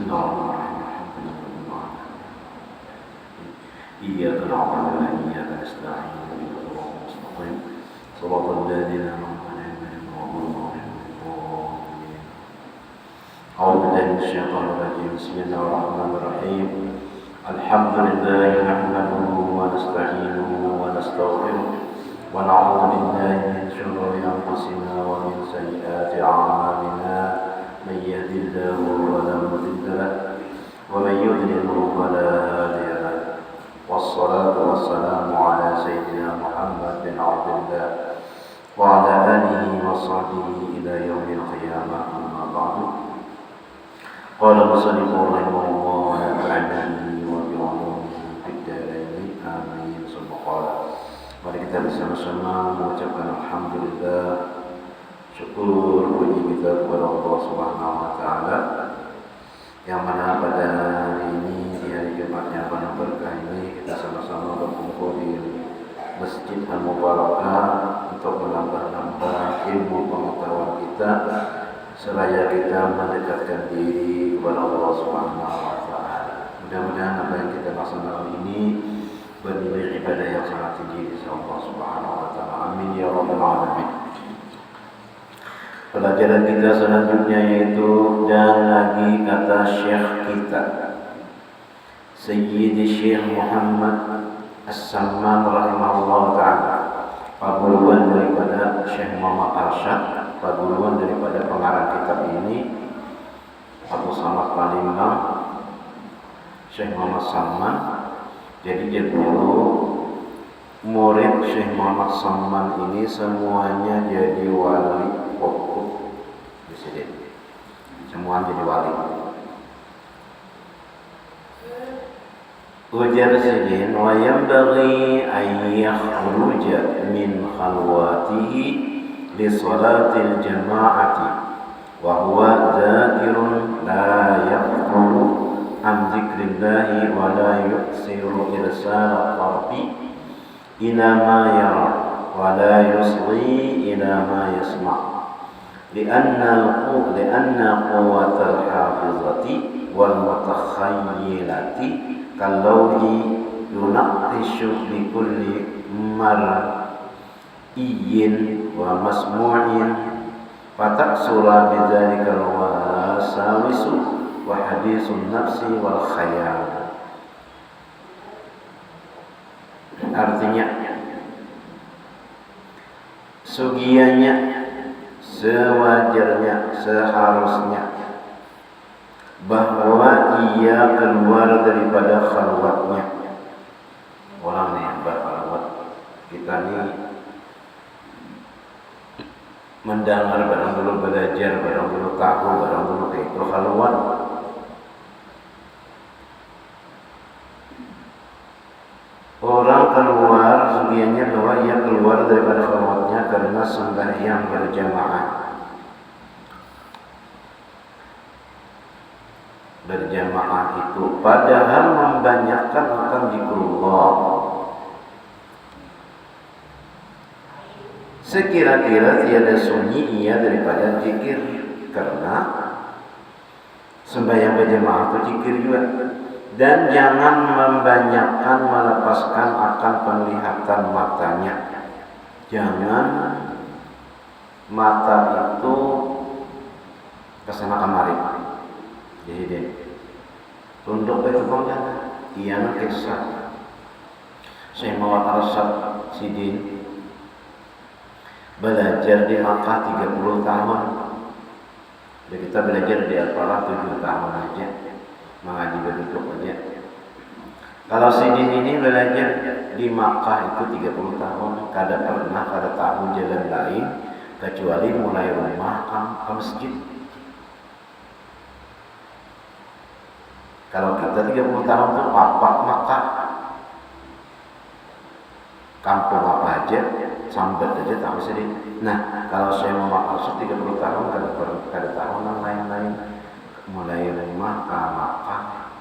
Bismillahirrahmanirrahim. Iyyaka na'budu wa iyyaka nasta'in. Ihdinas mustaqim. Shiratal ladzina an'amta 'alaihim ghairil maghdubi 'alaihim waladdallin. A'udzu billahi minasyaitonir rajim. Bismillahirrahmanirrahim. Alhamdulillah nahmaduhu wa nasta'inuhu wa nastaghfiruh wa na'udzu billahi min shururi anfusina wa min sayyiati a'malina. من يهد الله فلا مضل له ومن يضلل فلا هادي له والصلاة والسلام على سيدنا محمد بن عبد الله وعلى آله وصحبه إلى يوم القيامة أما بعد قال المصنف رحمه الله ونفعني وبعلومه في الدارين آمين ثم قال mari kita bersama-sama mengucapkan alhamdulillah, syukur puji kita kepada Allah Subhanahu wa taala yang mana pada hari ini di hari Jumat yang penuh berkah ini kita sama-sama berkumpul di Masjid Al-Mubarakah untuk menambah-nambah ilmu pengetahuan kita seraya kita mendekatkan diri kepada Allah Subhanahu wa taala. Mudah-mudahan apa yang kita laksanakan ini bernilai ibadah yang sangat tinggi di sisi Allah Subhanahu wa taala. Amin ya rabbal alamin. Pelajaran kita selanjutnya yaitu dan lagi kata Syekh kita Sayyidi Syekh Muhammad As-Samman rahimahullah ta'ala, paguluan daripada Syekh Muhammad Arsyad, paguluan daripada pengarang kitab ini Abu Samad Palembang, Syekh Muhammad Samman. Jadi dia dulu murid Syekh Muhammad Samman ini semuanya jadi wali pokok di sini, semua jadi wali. Ujar sidin wa yanbaghi an yakhruja min khalwatihi li salatil jama'ati wa huwa dzakirun la yaqulu an dzikrillahi wa la yuksiru irsal qalbi ila ma yara wa la yusghi ila ma yasma'. لأن قوة الحافظة والمتخيلة كاللوح ينقش بكل مرئي ومسموع فتكسر بذلك الوساوس وحديث النفس والخيال. Artinya sugianya, sewajarnya, seharusnya bahwa ia keluar daripada khalwatnya. Orang yang berkhalwat, kita nih mendengar, barang dulu belajar, barang dulu tahu, barang dulu itu khalwat. Orang keluar sugiannya bahwa ia keluar daripada khalwatnya karena sembahyang berjamaah. Berjamaah itu padahal membanyakkan akan zikrullah. Sekira-kira tiada sunyi ia daripada zikir, karena sembahyang berjamaah itu zikir juga. Dan jangan membanyakkan melepaskan akan penglihatan matanya. Jangan mata itu kesana kemari. Jadi deh, tunduk itu jangan. Ia kisah. Syekh Muhammad Arsyad Sidin belajar di Makkah 30 tahun. Jadi kita belajar di Al-Farah 7 tahun aja. Mengaji berduduk aja. Kalau Sidin ini belajar di Makkah itu 30 tahun, kada pernah, kada tahu jalan lain kecuali mulai rumah ke masjid. Kalau kita 30 tahun itu papak Makkah, kampung apa aja, sambat aja tahu sedikit. Nah, kalau saya mau maksud 30 tahun kada tahu yang lain-lain. Mulai rumah ke Makkah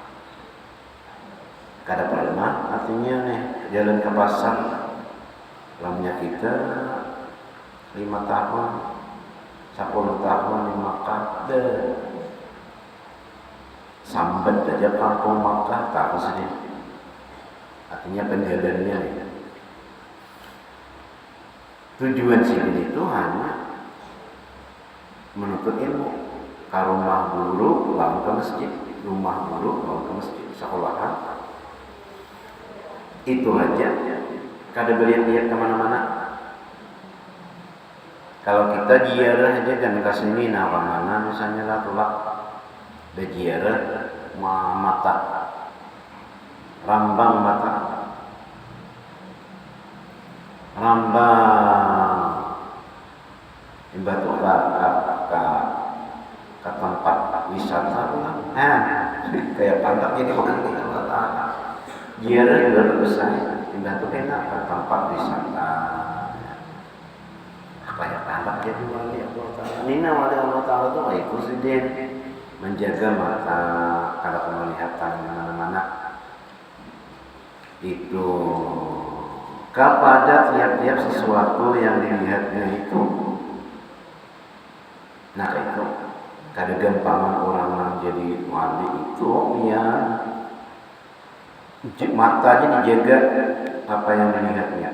kada pernah, artinya nih jalan ke pasar lamanya kita 5 tahun 10 tahun di Makkah sambat aja kampung Makkah tak sedih. Artinya penjalannya ya. Tujuan sini itu hanya menuntut ilmu. Ke rumah guru, bangun ke masjid. Rumah guru, bangun ke masjid. Sekolahan. Itu aja. Kada beliat-liat kemana-mana. Kalau kita ziarah aja kan ke sini, nah mana misalnya lah tulak berziarah mata, rambang mata, rambang batu ke tempat wisata lah, kayak pantak jadi bukan ziarah juga besar, batu kena ke tempat wisata. Kayak anak jadi wali Allah Ta'ala. Nina wali Allah Ta'ala itu kayak presiden menjaga mata kalau penglihatan mana-mana itu kepada tiap-tiap sesuatu yang dilihatnya itu. Nah itu kada gampangan orang jadi wali itu yang matanya dijaga apa yang dilihatnya.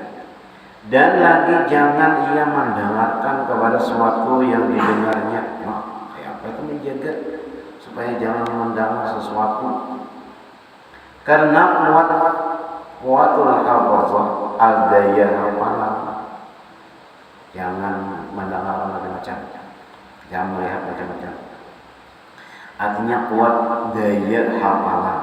Dan lagi jangan ia mendengarkan kepada sesuatu yang didengarnya. Nah, kayak apa itu menjaga supaya jangan mendengar sesuatu. Karena kuatul hafazah al-daya hafalan. Jangan mendengar macam-macam. Jangan melihat macam-macam. Artinya kuat daya hafalan.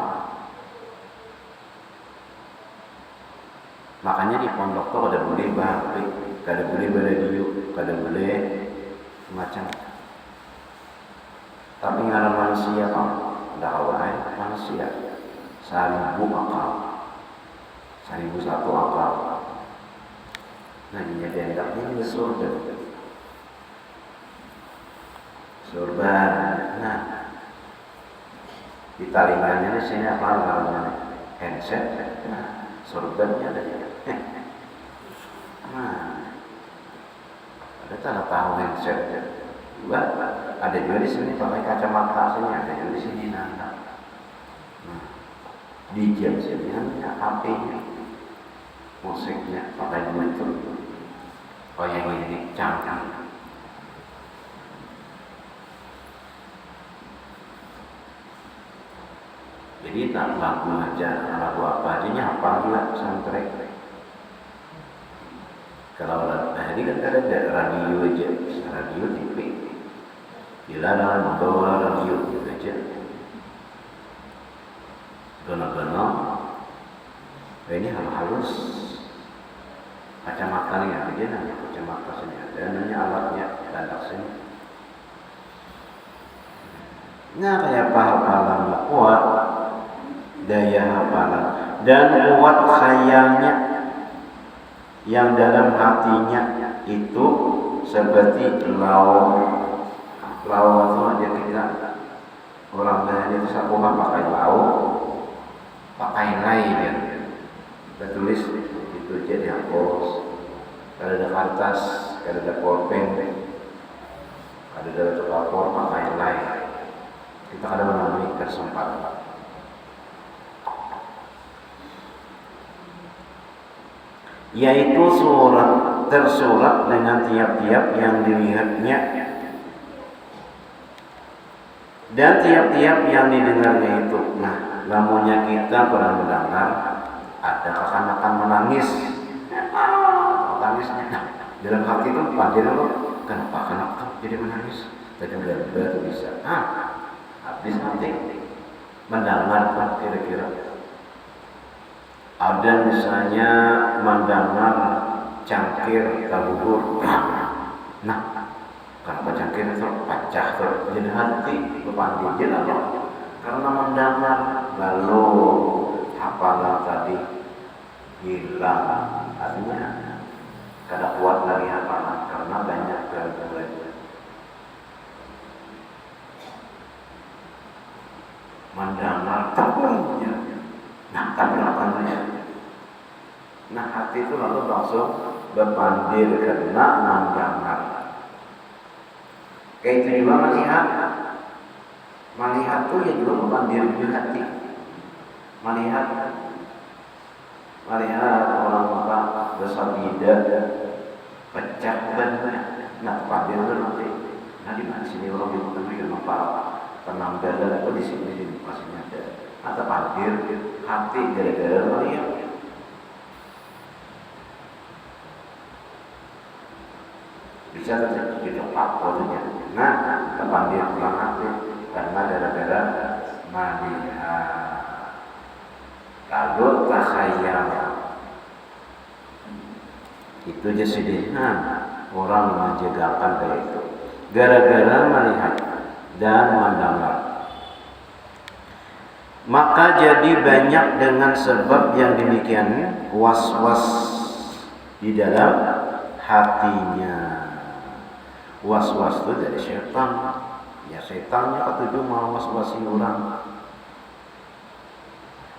Makanya di pondok tuh kada boleh bahari, kada boleh beradio, kada boleh macam. Tapi ngaran manusia kan, dakwah manusia. 1000 akal, 1001 akal. Nah ini hendaknya surga. Surga. Nah di talingannya di sini apa namanya? Handset. Nah surganya ada. Nah, ada tanda tahu handset. Ada juga di sini pakai kacamata sini, ada juga di sini nanda. Di jam sini hanya HP-nya, musiknya pakai Bluetooth. Oh yang ini canggih. Jadi tak lagu aja, lagu apa aja apa gila soundtrack. Kalau hari kan ada radio aja, radio TV. Dilarang membawa radio aja. Gana-gana, ini hal halus. Kacamata nih ada aja namanya kacamata sini ada, namanya alatnya dandak sini. Nah kayak hafalan kuat, daya hafalan dan kuat khayalnya. Yang dalam hatinya itu seperti laut itu aja kita orang lain itu sakuha pakai laut pakai lain kita tulis itu jadi hapus kalau ada kertas kalau ada pulpen kalau ada lapor pakai lain kita kadang menemui kesempatan. Yaitu surat tersurat dengan tiap-tiap yang dilihatnya dan tiap-tiap yang didengarnya itu. Nah, lamunnya kita pernah mendengar ada kekanakan menangis, menangisnya. Nah, dalam hati itu pandir loh, kenapa kanak jadi menangis? Tadi udah itu bisa. Habis nanti mendengar kira-kira. Ada misalnya mendengar cangkir kabur. Nah, kenapa cangkir itu pecah tuh? Jadi hati berpandi jelas karena mendengar lalu hafalan tadi hilang. Artinya kada kuat lagi hafalan karena banyak gangguan. Mendengar tabunya. Nah, tabrakannya. Nah, hati itu lalu langsung berpandir karena mendengar. Kayak itu juga melihat Melihat tuh ya juga bukan diri hati. Melihat orang apa bersabida pecah banyak. Nah pandir itu nanti, nah di mana sini orang di mana itu nampak penampilan itu di sini di pasnya ada. Atau pandir hati gara-gara melihat. Bisa terjadi tidak apa-apanya. Nah, kapan dia pulang hati karena gara-gara melihat. Lalu takhayal. Itu jasadihan orang menjegalkan kayak itu. Gara-gara melihat dan mendengar. Maka jadi banyak dengan sebab yang demikian was-was di dalam hatinya. Was-was itu dari setan. Ya setannya ketujuh mau was-wasin orang.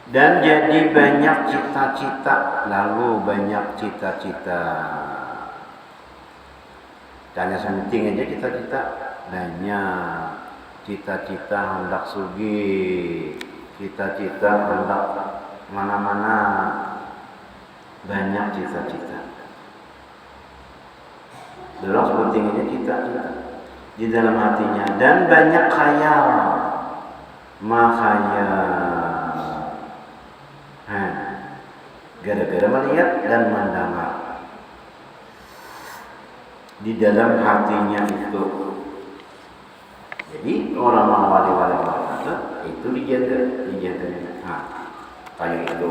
Dan jadi banyak cita-cita, lalu banyak cita-cita. Tanya sementing aja cita-cita, banyak cita-cita hendak sugih, cita-cita hendak mana-mana, banyak cita-cita. Belum sementing aja cita-cita di dalam hatinya dan banyak khayal, makhayal. Gara-gara melihat dan mendengar di dalam hatinya itu. Jadi orang wali-wali itu dijaga. Nah, kayak itu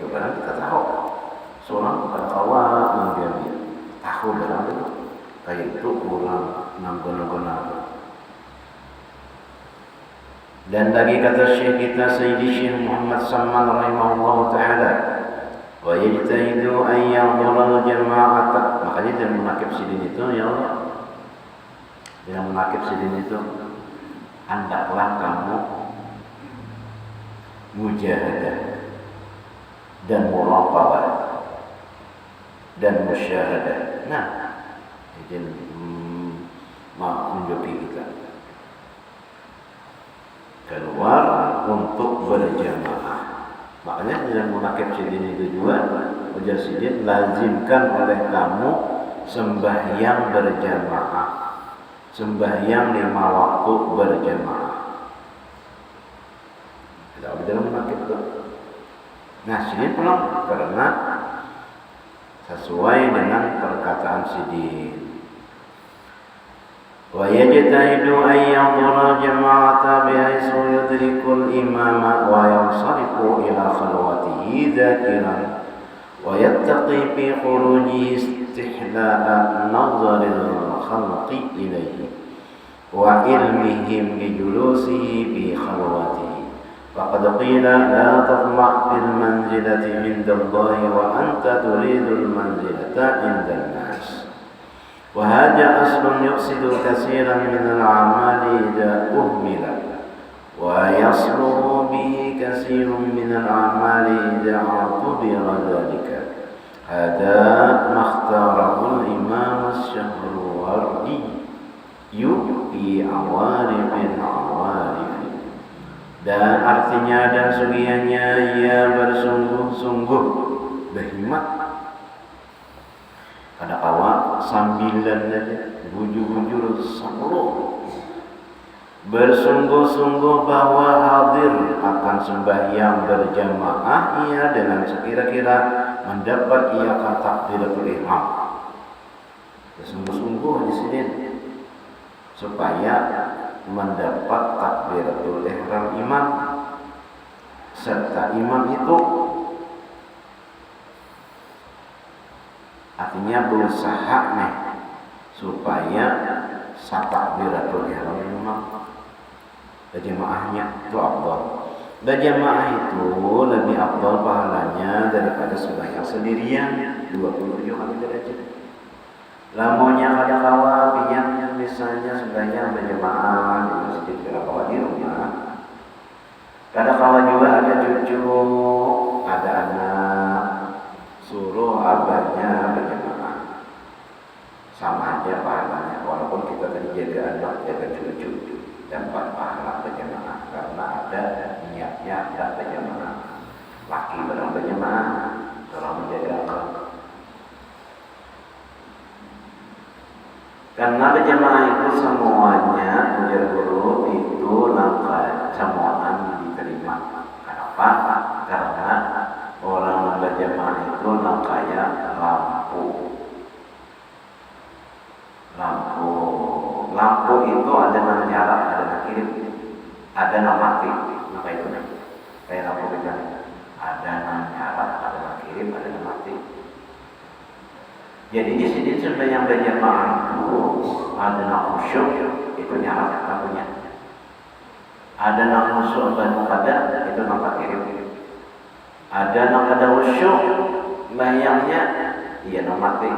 barang kita tahu. Seorang bukan kawat menjadi tahu barang itu. Kayak itu orang nanggon-nanggon. Dan lagi kata Syekh kita Sayyidi Syekh Muhammad Salman rahimahullah ta'ala, wa yajtahidu an yahdura al-jama'ata. Makanya dalam menakib sidin itu, ya Allah, dalam menakib sidin itu, hendaklah kamu mujahadah dan muraqabah dan musyahadah. Nah, jadi menunjuki kita keluar untuk berjamaah. Makanya dalam munakib sidin itu juga ujar sidin lazimkan oleh kamu sembahyang berjamaah, sembahyang 5 waktu berjamaah. Tidak dalam munakib itu. Nah sidin pulang karena sesuai dengan perkataan sidin. ويجتهد أن يحضر الجماعة بحيث يدرك الإمام وينصرف إلى خلوته ذاكرا ويتقي في خروجه استحلاء نظر الخلق إليه وعلمهم بجلوسه في خلوته. فقد قيل لا تطمع في المنزلة عند الله وأنت تريد المنزلة عند الناس. وهذا أصل يفسد كثيرا من الأعمال إذا أهمل ويصلح به كثير من الأعمال إذا اعتبر ذلك. هذا ما اختاره الإمام الشهروردي في عوارض العوارض. Dan artinya dan sugihannya ia bersungguh-sungguh berhimmat. Ada kawan sambilan aja, bujur-bujur 10. Bersungguh-sungguh bahwa hadir akan sembahyang berjamaah ia dengan sekira-kira mendapat ia takbiratul ihram. Bersungguh-sungguh di sini supaya mendapat takbiratul ihram imam, serta imam itu artinya berusaha nih supaya takbiratul ihram imam berjamaahnya itu afdal. Berjamaah itu lebih afdal pahalanya daripada sembahyang sendirian 27 kali derajat. Lamonnya ada kawan yang misalnya sembahyang berjamaah di masjid kawan di rumah. Ada kawan juga ada cucu, ada anak, suruh abahnya berjamaah, sama aja pahalanya walaupun kita tadi jaga anak, jaga cucu. dapat pahala berjamaah karena ada niatnya ada berjamaah. Laki barang berjamaah, tolong menjaga Allah. Karena berjamaah itu semuanya ujar guru itu langkah semuaan diterima. Kenapa? Karena orang berjamaah itu langkahnya lampu itu ada yang nyala, ada yang kirim, ada yang mati. Apa itu? Kayak lampu berjalan. Ada yang nyala, ada yang kirim, ada yang mati. Jadi di sini sudah yang berjamaah itu ada yang khusyuk, itu nyala lampunya. Ada yang khusyuk dan pada itu nampak kirim. Ada yang kada khusyuk, bayangnya iya yang mati.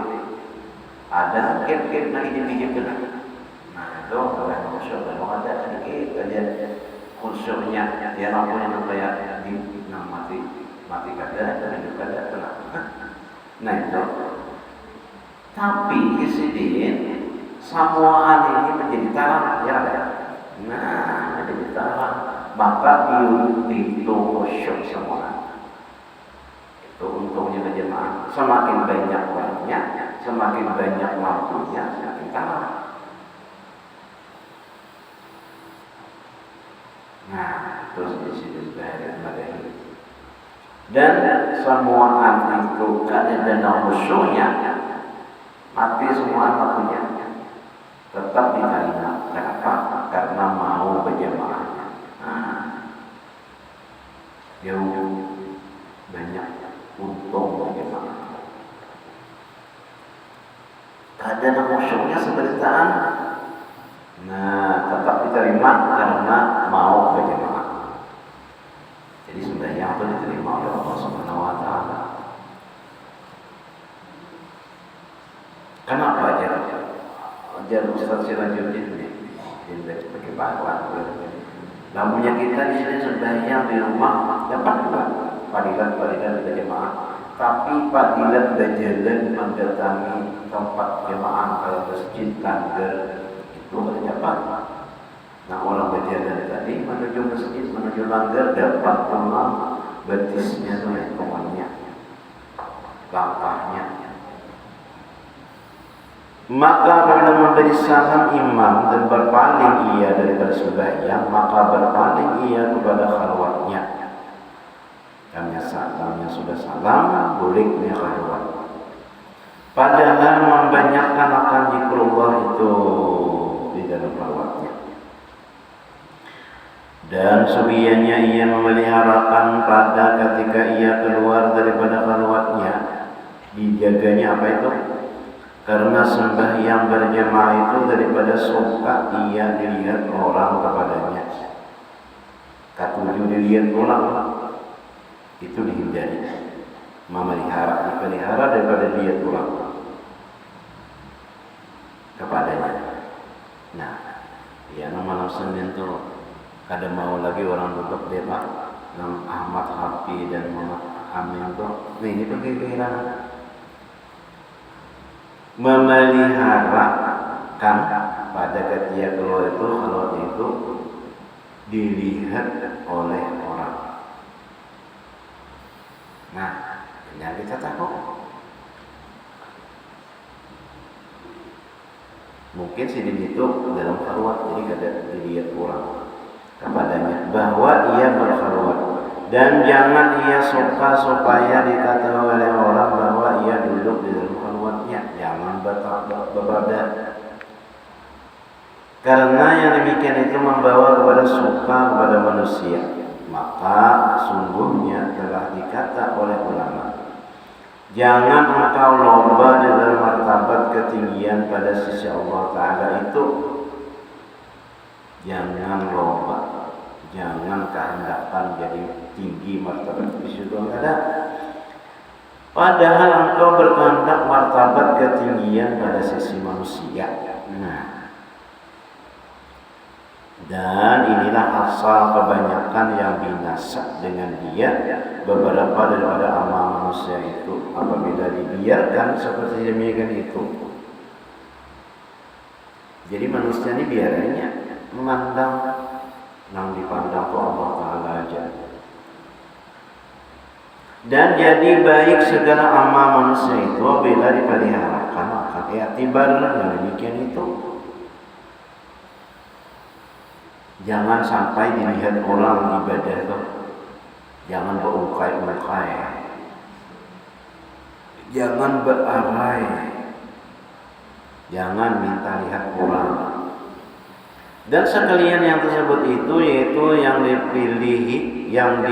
Ada kir-kir lagi dipijit kena. Nah itu kalau yang khusyuk dan ada sedikit aja khusyuknya dia lampunya nampak di mati kada dan hidup kada kena. Nah itu. Tapi di sini samuan ini menjadi tarang, ya ada. Nah, menjadi tarang, maka dihitung khusyuk semua. Itu untungnya berjamaah. Semakin banyak orangnya, semakin banyak lampunya, semakin tarang. Nah, terus di sini sudah ada. Dan samuan itu kadang khusyuknya. Mati semua lampunya tetap diterima. Kenapa? Karena mau berjamaah. Jauh banyak untung berjamaah. Ada khusyuknya seberitaan. Nah, tetap diterima karena mau berjamaah. Jadi sebenarnya apa diterima oleh Allah Subhanahu wa taala. Kenapa ajar Ustaz Sirajuddin ini sebagai pahlawan. Namunnya kita di sini sembahyang di rumah dapat juga fadilat berjamaah, tapi fadilat berjalan mendatangi tempat jamaah kayak masjid tangga itu tidak dapat. Nah orang berjalan tadi menuju masjid menuju langgar dapat pula betisnya tuh hitungannya, langkahnya. Maka apabila memberi salam imam dan berpaling ia daripada sembahyang, maka berpaling ia kepada khalwatnya. Kami salamnya sudah salam, boleh khalwat. Padahal membanyakkan akan zikrullah itu di dalam khalwatnya. Dan subiannya ia memeliharakan pada ketika ia keluar daripada khalwatnya, dijaganya apa itu? Karena sembahyang berjamaah itu daripada suka ia dilihat orang kepadanya. Ketujuh dilihat orang itu dihindari. Dipelihara daripada dilihat orang kepadanya. Nah, ya malam Senin itu kada mau lagi orang duduk debat Ahmad Hafi dan Muhammad Amin tuh. Nah ini tuh kehilangan. Memeliharakan pada ketika keluar itu kalau itu dilihat oleh orang. Nah, yang kita tahu mungkin sidin itu dalam khalwat jadi kada dilihat orang kepadanya bahwa ia berkhalwat dan jangan ia suka supaya dikatakan oleh orang bahwa ia duduk di dalam khalwatnya. Jangan berbadan. Karena yang demikian itu membawa kepada suka kepada manusia. Maka sungguhnya telah dikata oleh ulama, jangan engkau lomba di dalam martabat ketinggian pada sisi Allah Ta'ala itu. Jangan lomba, jangan kehendakan jadi tinggi martabat di situ ada. Padahal engkau berkehendak martabat ketinggian pada sisi manusia. Nah, dan inilah asal kebanyakan yang binasa dengan dia. Beberapa daripada amal manusia itu apabila dibiarkan seperti demikian itu. Jadi manusia ini biaranya memandang yang dipandang tuh Allah Ta'ala aja. Dan jadi baik segala amal manusia itu bila dipeliharakan akan i'tibar yang demikian itu. Jangan sampai dilihat orang ibadah tuh, jangan berungkai-ungkai, jangan berarai, jangan minta lihat orang. Dan sekalian yang tersebut itu yaitu yang dipilihi, yang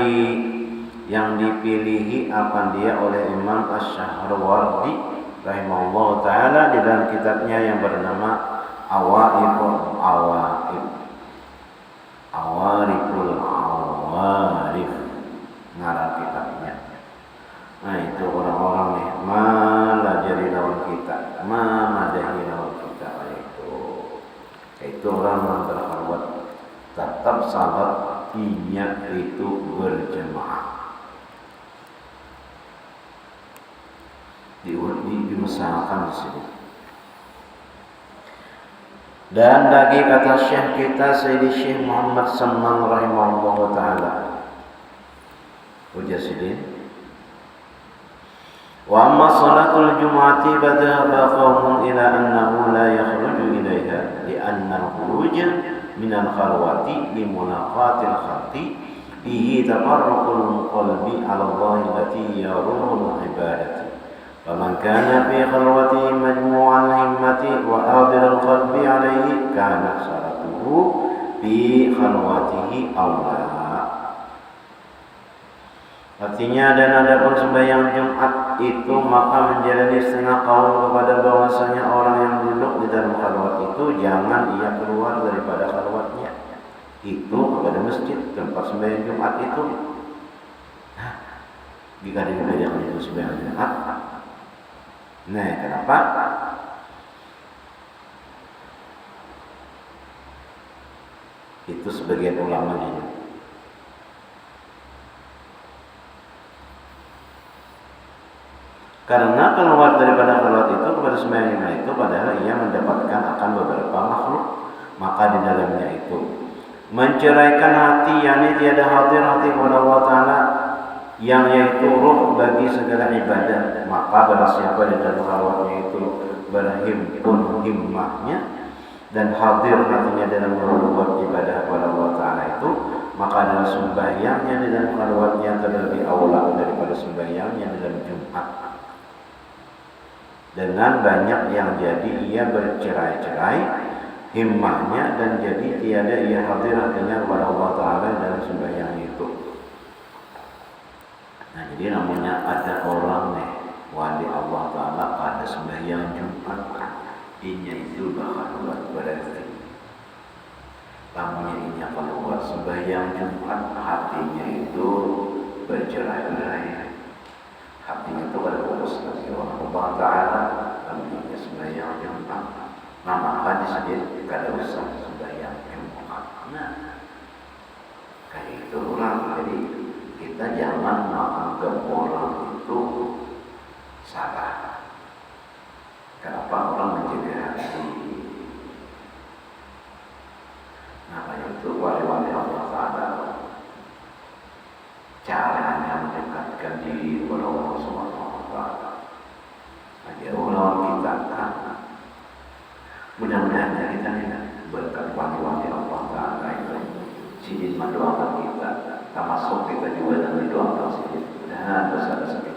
dipilihi akan dia oleh Imam Asy-Syahrawardi rahimahullah taala di dalam kitabnya yang bernama Awariful Awarif, ngarang kitabnya. Nah itu orang-orang nih malah jadi lawan kita, madahi lawan kita itu orang yang berkhalwat tetap salat itu berjamaah. Diusahakan di sini. Dan lagi kata Syekh kita Sayyidi Syekh Muhammad Sammang rahimahullah ta'ala, Ujasidin, wa amma salatul jumu'ati badaba qawmun ila annahu la yakhruju ilaiha li'anna al-khuruj min al-khalwati li mulaqatil khalqi bihi tafarruqul qalbi 'ala Allah allati yaruhul ibadati. فمن كان في خلوته مجموع الهمة وحاضر القلب عليه كانت صلاته في خلوته أولى. Artinya dan adapun sembahyang Jumat itu maka menjalani setengah kaul kepada bahwasanya orang yang duduk di dalam khalwat itu jangan ia keluar daripada khalwatnya itu kepada masjid tempat sembahyang Jumat itu. Nah, jika dibedakan itu sembahyang Jumat. Nah, kenapa? Itu sebagian ulama ini. Karena keluar daripada khalwat itu kepada sembahyang itu padahal ia mendapatkan akan beberapa makhluk, maka di dalamnya itu menceraikan hati, yakni tiada hadir hati kepada Allah Ta'ala yang yaitu ruh bagi segala ibadah. Maka barang siapa di dalam khalwatnya itu berhimpun himmahnya dan hadir hatinya dalam berbuat ibadah kepada Allah Ta'ala itu, maka adalah sembahyangnya di dalam khalwatnya terlebih aula daripada sembahyangnya di dalam Jumat. Dengan banyak yang jadi ia bercerai-cerai himmahnya dan jadi tiada ia hadir hatinya kepada Allah Ta'ala dalam sembahyang itu. Nah, jadi namanya ada orang nih wali Allah Ta'ala pada sembahyang Jumat, inya itu bakal buat berarti namanya inya keluar sembahyang Jumat, hatinya itu bercerai-berai, hatinya itu pada fokus lagi Allah Ta'ala, namanya sembahyang Jumat. Nah, maka disebut kada usah sembahyang Jumat. Nah, kayak itu orang. Jadi kita jangan menganggap orang itu salah. Kenapa orang menjaga hati? Namanya itu wali-wali Allah Ta'ala. Caranya mendekatkan diri kepada Allah Subhanahu wa Ta'ala. Jadi orang kita kan mudah-mudahan kita berkat wali-wali Allah Ta'ala itu sidin mendoakan kita, termasuk kita juga dan didoakan sidin dan dosa-dosa kita